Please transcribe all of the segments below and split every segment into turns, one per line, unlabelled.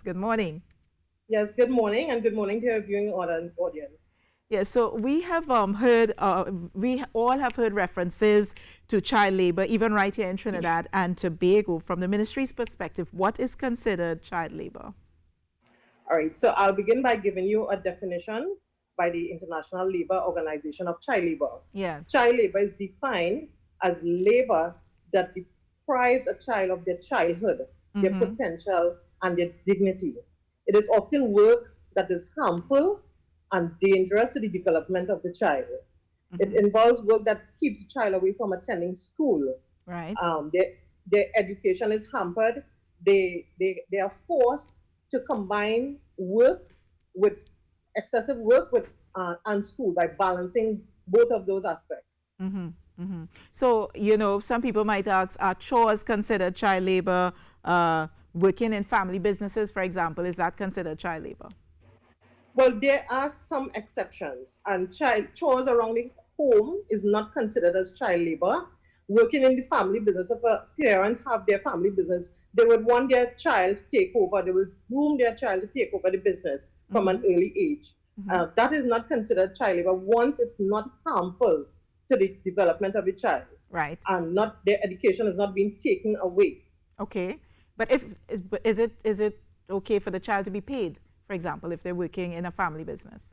Good morning.
Yes, good morning, and good morning to your viewing audience.
Yeah, so we have heard, we all have heard references to child labor, even right here in Trinidad and Tobago. From the ministry's perspective, what is considered child labor?
All right, so I'll begin by giving you a definition by the International Labor Organization of child labor.
Yes.
Child labor is defined as labor that deprives a child of their childhood, their
Mm-hmm.
potential, and their dignity. It is often work that is harmful and dangerous to the development of the child. It
Mm-hmm.
involves work that keeps a child away from attending school.
Right.
Um, their, their education is hampered. They are forced to combine work with excessive work with and school by balancing both of those aspects.
Mm-hmm. Mm-hmm. So, some people might ask, are chores considered child labor? Working in family businesses, for example, is that considered child labor?
Well, there are some exceptions, and child chores around the home is not considered as child labor. Working in the family business, if parents have their family business, they would want their child to take over. They would groom their child to take over the business from an
Mm-hmm.
early age.
Mm-hmm.
That is not considered child labor once it's not harmful to the development of the child
Right.
and not their education is not being taken away.
Okay, but if is it okay for the child to be paid, for example, if they're working in a family business?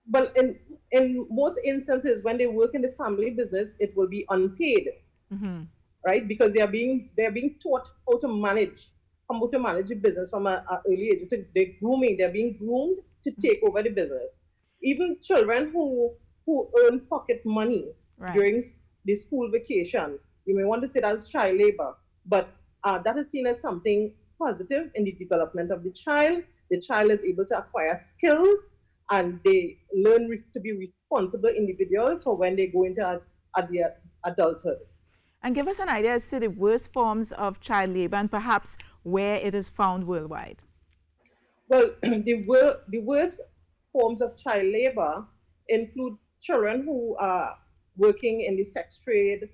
But in most instances, when they work in the family business, it will be unpaid,
Mm-hmm.
right? Because they are being taught how to manage the business from a early age. They're grooming. They're being groomed to take over the business. Even children who earn pocket money
Right.
during the school vacation, you may want to say that's child labor, but that is seen as something positive in the development of the child. The child is able to acquire skills and they learn to be responsible individuals for when they go into their adulthood.
And give us an idea as to the worst forms of child labor and perhaps where it is found worldwide.
Well, the worst forms of child labor include children who are working in the sex trade,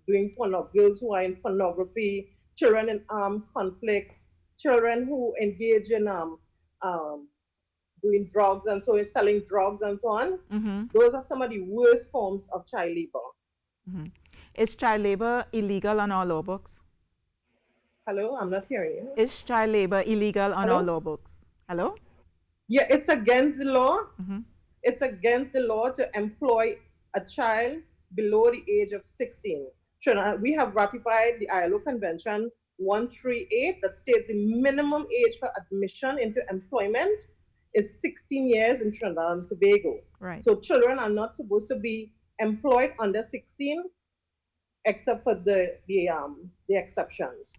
doing girls who are in pornography, children in armed conflicts, children who engage in um, doing drugs and so selling drugs and so on.
Mm-hmm.
Those are some of the worst forms of child labor.
Mm-hmm. Is child labor illegal on our law books?
Hello, I'm not hearing you.
Is child labor illegal on our
Hello?
law books? Hello?
Yeah, it's against the law.
Mm-hmm.
It's against the law to employ a child below the age of 16. We have ratified the ILO Convention 138 that states the minimum age for admission into employment is 16 years in Trinidad and Tobago.
Right.
So children are not supposed to be employed under 16 except for the exceptions.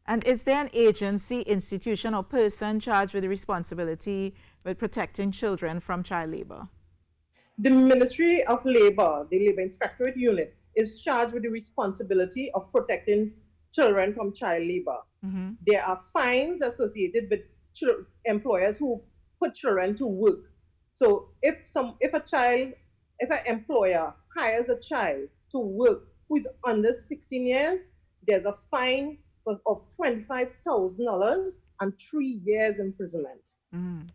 And is there an agency, institution, or person charged with the responsibility with protecting children from child labor?
The Ministry of Labor, the Labor Inspectorate Unit, is charged with the responsibility of protecting children from child labor.
Mm-hmm.
There are fines associated with employers who put children to work. So if an employer hires a child to work who is under 16 years, there's a fine of $25,000 and 3 years imprisonment.
Mm-hmm.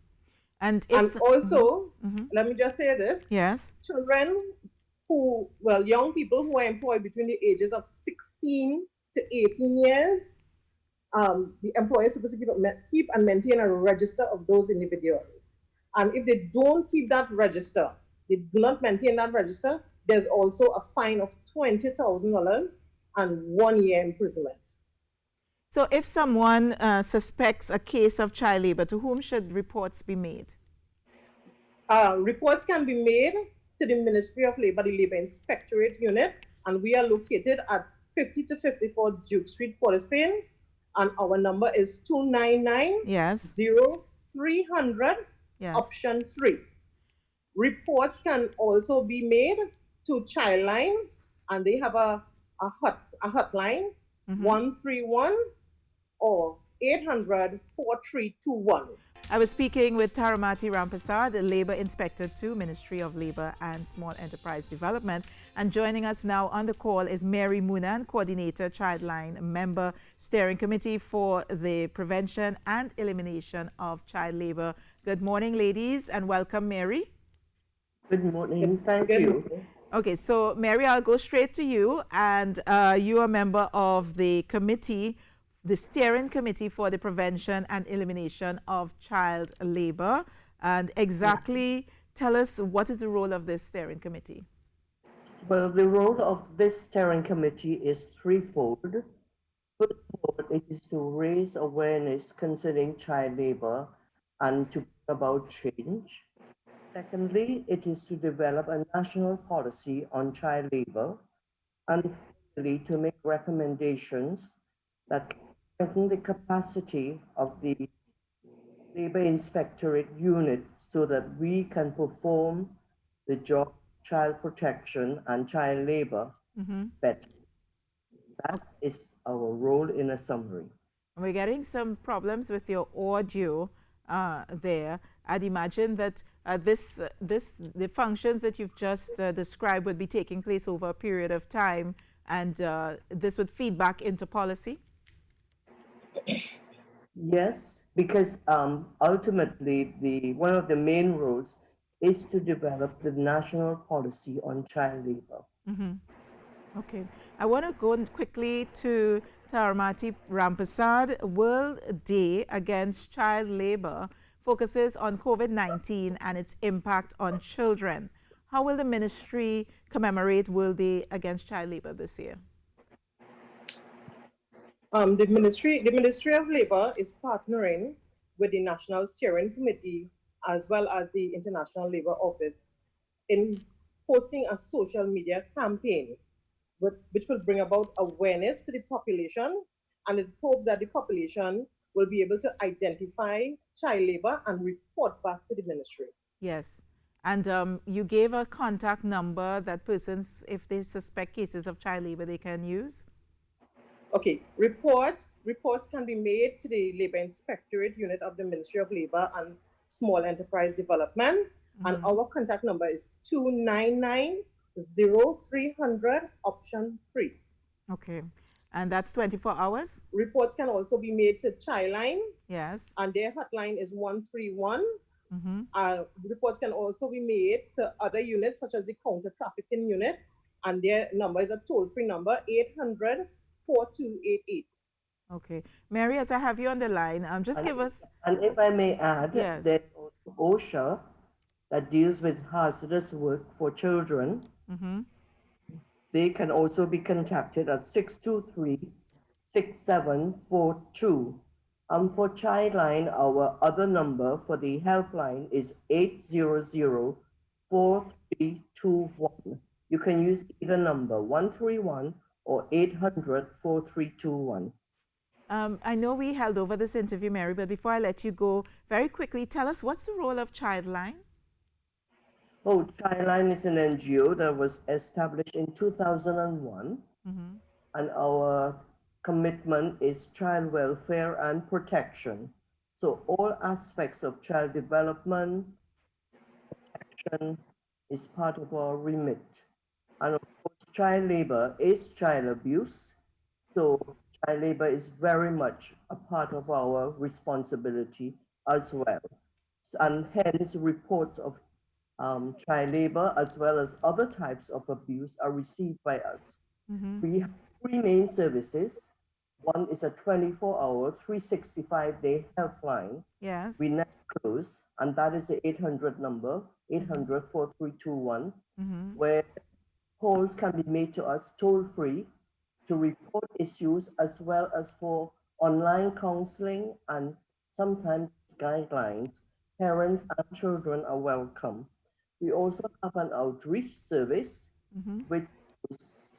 And
And
if
also,
mm-hmm.
let me just say this:
Yes.
children young people who are employed between the ages of 16 to 18 years, the employer is supposed to keep and maintain a register of those individuals. And if they don't keep that register, they do not maintain that register, there's also a fine of $20,000 and 1 year imprisonment.
So if someone suspects a case of child labor, to whom should reports be made?
Reports can be made to the Ministry of Labor, the Labor Inspectorate Unit, and we are located at 50 to 54 Duke Street, Port of Spain, and our number is 299
Yes.
0300,
Yes.
option 3. Reports can also be made to Childline, and they have a hotline,
Mm-hmm.
131, or 800 4321.
I was speaking with Taramati Rampasad, the Labor Inspector to Ministry of Labor and Small Enterprise Development. And joining us now on the call is Mary Moonan, Coordinator, Childline, Member, Steering Committee for the Prevention and Elimination of Child Labor. Good morning, ladies, and welcome, Mary.
Good morning. Thank you.
Okay, so Mary, I'll go straight to you. And you are a member of the committee, the Steering Committee for the Prevention and Elimination of Child Labor. And exactly tell us, what is the role of this Steering Committee?
Well, the role of this steering committee is threefold. First of all, it is to raise awareness concerning child labor and to bring about change. Secondly, it is to develop a national policy on child labor. And finally, to make recommendations that strengthen the capacity of the Labor Inspectorate unit so that we can perform the job child protection and child labor better. That is our role in a summary.
We're getting some problems with your audio there. I'd imagine that the functions that you've just described would be taking place over a period of time, and this would feed back into policy?
Yes, because ultimately one of the main roles is to develop the national policy on child labor.
Okay. I want to go quickly to Taramati Rampasad. World Day Against Child Labor focuses on COVID-19 and its impact on children. How will the ministry commemorate World Day Against Child Labor this year?
The Ministry of Labor is partnering with the National Steering Committee as well as the International Labor Office in hosting a social media campaign which will bring about awareness to the population, and it's hoped that the population will be able to identify child labor and report back to the ministry.
Yes. And you gave a contact number that persons, if they suspect cases of child labor, they can use?
Okay, reports can be made to the Labor Inspectorate Unit of the Ministry of Labor and Small Enterprise Development, and our contact number is 299-0300 option 3.
Okay, and that's 24 hours?
Reports can also be made to Childline.
Yes.
And their hotline is 131. Reports can also be made to other units such as the counter trafficking unit, and their number is a toll-free number 800-4288.
Okay. Mary, as I have you on the line, just give us...
And if I may add,
yes,
there's also OSHA that deals with hazardous work for children. They can also be contacted at 623-6742. For Childline, our other number for the helpline is 800-4321. You can use either number, 131 or 800-4321.
I know we held over this interview, Mary, but before I let you go, very quickly, tell us, what's the role of Childline?
Oh, Childline is an NGO that was established in 2001, and our commitment is child welfare and protection. So all aspects of child development, protection is part of our remit. And of course, child labor is child abuse. So child labor is very much a part of our responsibility as well. And hence reports of child labor as well as other types of abuse are received by us. We have three main services. One is a 24-hour, 365-day helpline.
Yes.
We never close, and that is the 800 number, 800-4321, where calls can be made to us toll-free to report issues as well as for online counseling and sometimes guidelines. Parents and children are welcome. We also have an outreach service, which is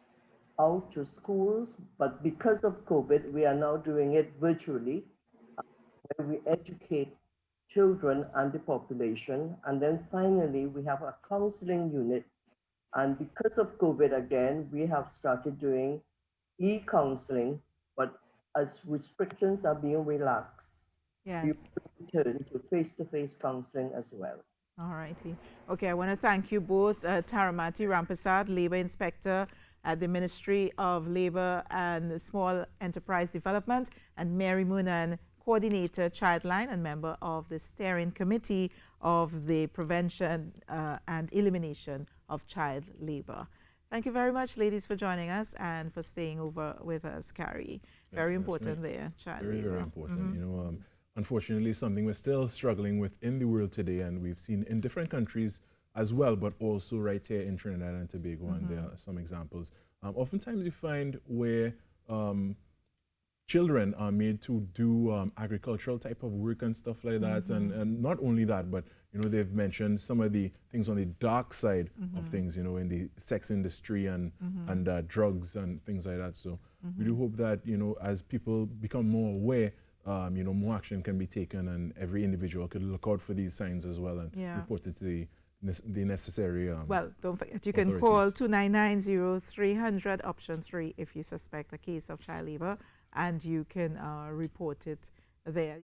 out to schools, but because of COVID, we are now doing it virtually, where we educate children and the population. And then finally, we have a counseling unit. And because of COVID again, we have started doing e-counseling, but as restrictions are being relaxed,
Yes.
you return to face-to-face counseling as well.
All righty. Okay, I want to thank you both, Taramati Rampasad, Labor Inspector at the Ministry of Labor and Small Enterprise Development, and Mary Moonan, Coordinator, Childline, and member of the Steering Committee of the Prevention and Elimination of Child Labor. Thank you very much, ladies, for joining us and for staying over with us, Carrie. Very important there, child labor.
Very important. You know, unfortunately, something we're still struggling with in the world today, and we've seen in different countries as well, but also right here in Trinidad and Tobago, and there are some examples. Oftentimes you find where children are made to do agricultural type of work and stuff like that, and not only that, but you know, they've mentioned some of the things on the dark side of things, you know, in the sex industry and drugs and things like that. So we do hope that, you know, as people become more aware, you know, more action can be taken, and every individual could look out for these signs as well and report it to the necessary
well, don't forget, you can call 299-0300 option 3 if you suspect a case of child labor, and you can report it there.